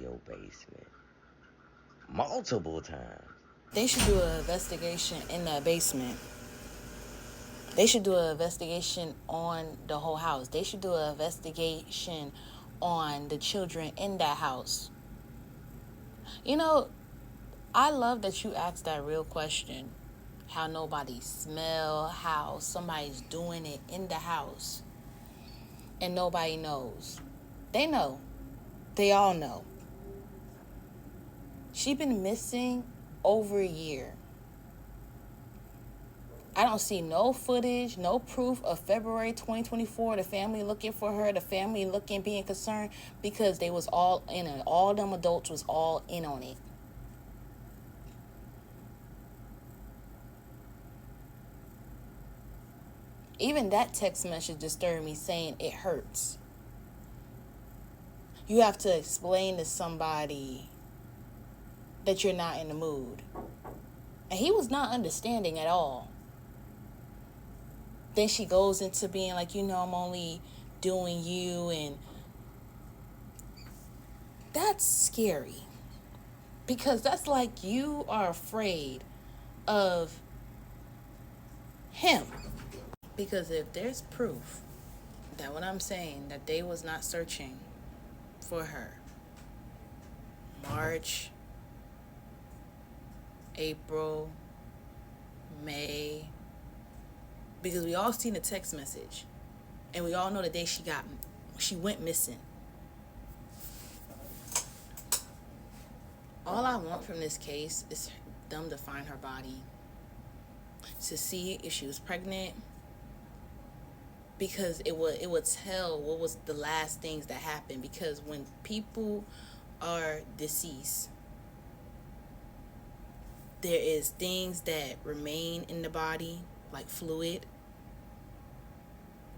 your basement multiple times. They should do an investigation in that basement. They should do an investigation on the whole house. They should do an investigation on the children in that house. You know, I love that you asked that real question. How nobody smell, how somebody's doing it in the house. And nobody knows. They know. They all know. She been missing over a year. I don't see no footage, no proof of February 2024, the family looking for her, the family looking, being concerned, because they was all in it. All them adults was all in on it. Even that text message disturbed me, saying it hurts. You have to explain to somebody that you're not in the mood. And he was not understanding at all. Then she goes into being like, I'm only doing you, and that's scary. Because that's like you are afraid of him. Because if there's proof that what I'm saying, that they was not searching for her, March, April, May, because we all seen the text message, and we all know the day she went missing. All I want from this case is them to find her body, to see if she was pregnant, because it would tell what was the last things that happened. Because when people are deceased, there is things that remain in the body, like fluid.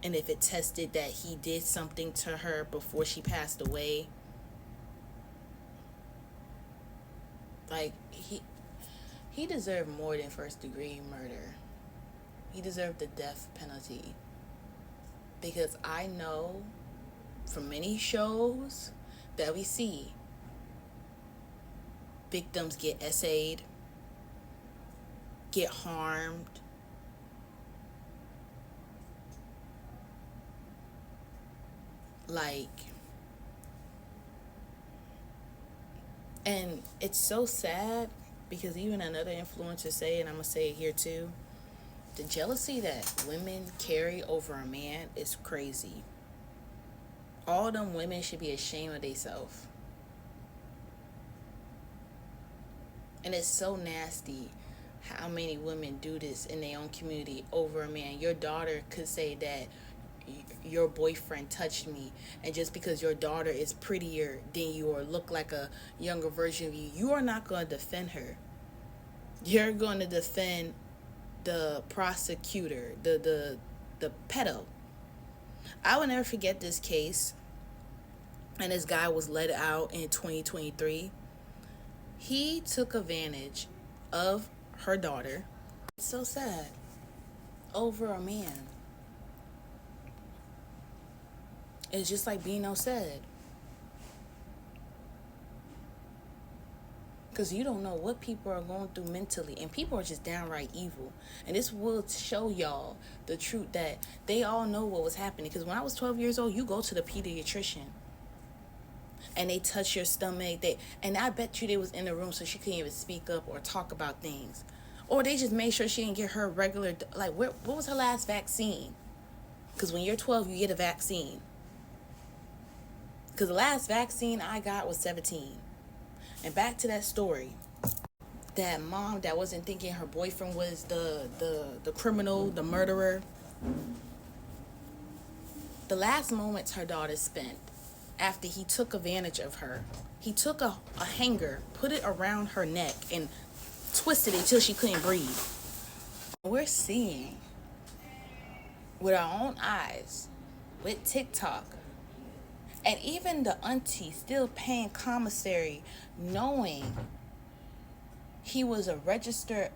And if it tested that he did something to her before she passed away, like he deserved more than first-degree murder. He deserved the death penalty. Because I know from many shows that we see, victims get essayed, get harmed, and it's so sad, because even another influencer say, and I'm gonna say it here too, the jealousy that women carry over a man is crazy. All them women should be ashamed of themselves. And it's so nasty how many women do this in their own community over a man. Your daughter could say that your boyfriend touched me, and just because your daughter is prettier than you or look like a younger version of you, you are not going to defend her. You're going to defend the prosecutor, the pedo. I will never forget this case. And this guy was let out in 2023. He took advantage of her daughter. It's so sad. Over a man. It's just like Bino said. Because you don't know what people are going through mentally. And people are just downright evil. And this will show y'all the truth that they all know what was happening. Because when I was 12 years old, you go to the pediatrician. And they touch your stomach. And I bet you they was in the room so she couldn't even speak up or talk about things. Or they just made sure she didn't get her regular... Like, what was her last vaccine? Because when you're 12, you get a vaccine. Because the last vaccine I got was 17. And back to that story, that mom that wasn't thinking her boyfriend was the criminal, the murderer. The last moments her daughter spent after he took advantage of her, he took a hanger, put it around her neck, and twisted it till she couldn't breathe. We're seeing with our own eyes, with TikTok, and even the auntie still paying commissary, knowing he was a registered,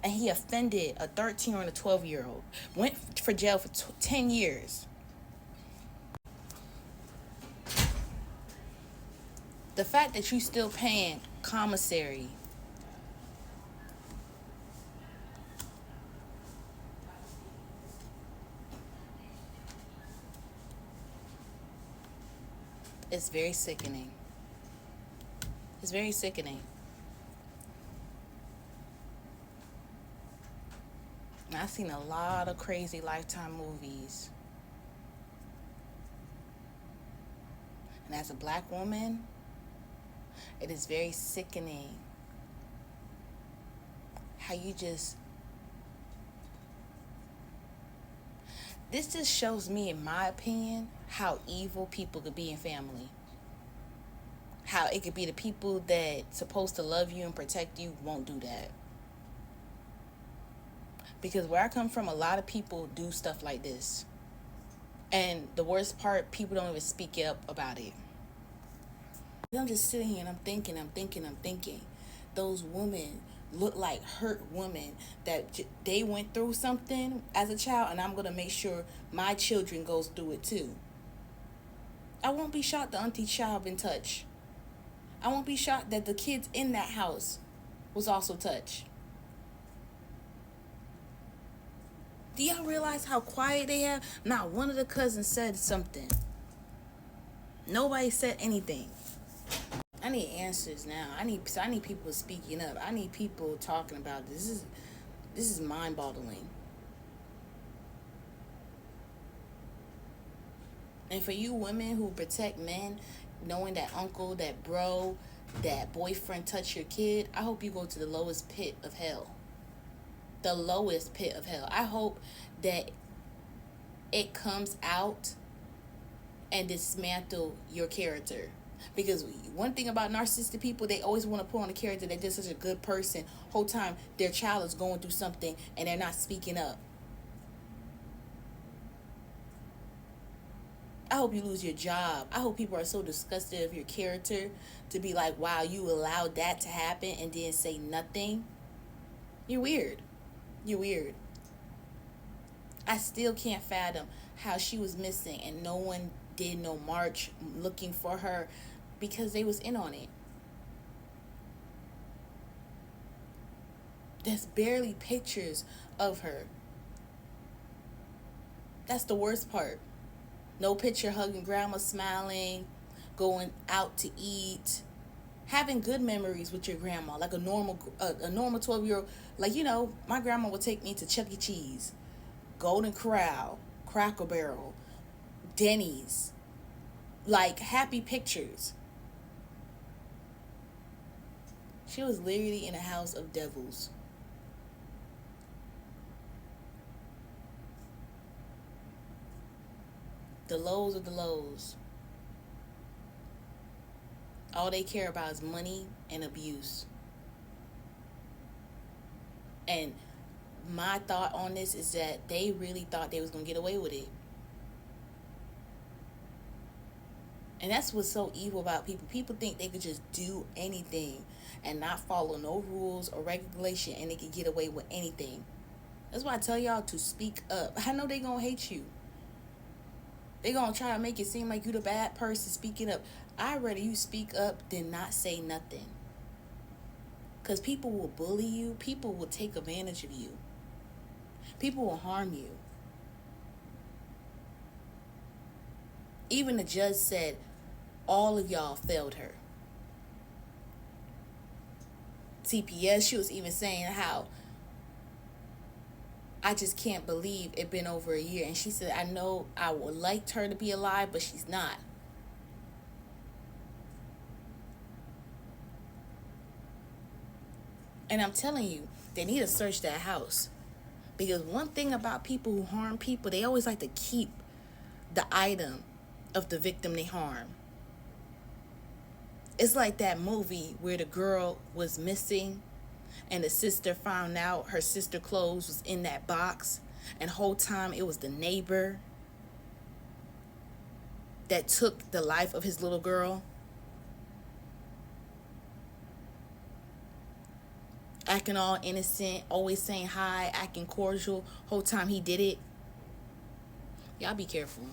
and he offended a 13 or a 12-year-old. Went for jail for 10 years. The fact that you still paying commissary, is very sickening. It's very sickening. And I've seen a lot of crazy Lifetime movies. And as a black woman, it is very sickening how you just. This just shows me, in my opinion, how evil people could be in family. How it could be the people that supposed to love you and protect you won't do that. Because where I come from, a lot of people do stuff like this. And the worst part, people don't even speak up about it. I'm just sitting here and I'm thinking. Those women look like hurt women that they went through something as a child, and I'm going to make sure my children goes through it too. I won't be shocked the auntie child been touched. I won't be shocked that the kids in that house was also touched. Do y'all realize how quiet they have? Not one of the cousins said something. Nobody said anything. I need answers now. I need people speaking up. I need people talking about this. This is mind-boggling. And for you women who protect men, knowing that uncle, that bro, that boyfriend touched your kid, I hope you go to the lowest pit of hell. The lowest pit of hell. I hope that it comes out and dismantle your character. Because one thing about narcissistic people, they always want to put on a character that they're such a good person. Whole time their child is going through something and they're not speaking up. I hope you lose your job. I hope people are so disgusted of your character to be like, wow, you allowed that to happen and then say nothing. You're weird. You're weird. I still can't fathom how she was missing and no one did no march looking for her because they was in on it. There's barely pictures of her. That's the worst part. No picture hugging grandma, smiling, going out to eat, having good memories with your grandma, like a normal 12-year-old. Like, you know, my grandma would take me to Chuck E. Cheese, Golden Corral, Cracker Barrel, Denny's, like happy pictures. She was literally in a house of devils. The lows of the lows. All they care about is money and abuse. And my thought on this is that they really thought they was going to get away with it. And that's what's so evil about people. People think they could just do anything and not follow no rules or regulation and they could get away with anything. That's why I tell y'all to speak up. I know they going to hate you. They going to try to make it seem like you the bad person speaking up. I'd rather you speak up than not say nothing. Because people will bully you. People will take advantage of you. People will harm you. Even the judge said all of y'all failed her. CPS, she was even saying how I just can't believe it been over a year. And she said, I know I would like her to be alive, but she's not. And I'm telling you, they need to search that house. Because one thing about people who harm people, they always like to keep the item of the victim they harm. It's like that movie where the girl was missing and the sister found out her sister clothes was in that box, and the whole time it was the neighbor that took the life of his little girl. Acting all innocent, always saying hi, acting cordial, whole time he did it. Y'all be careful.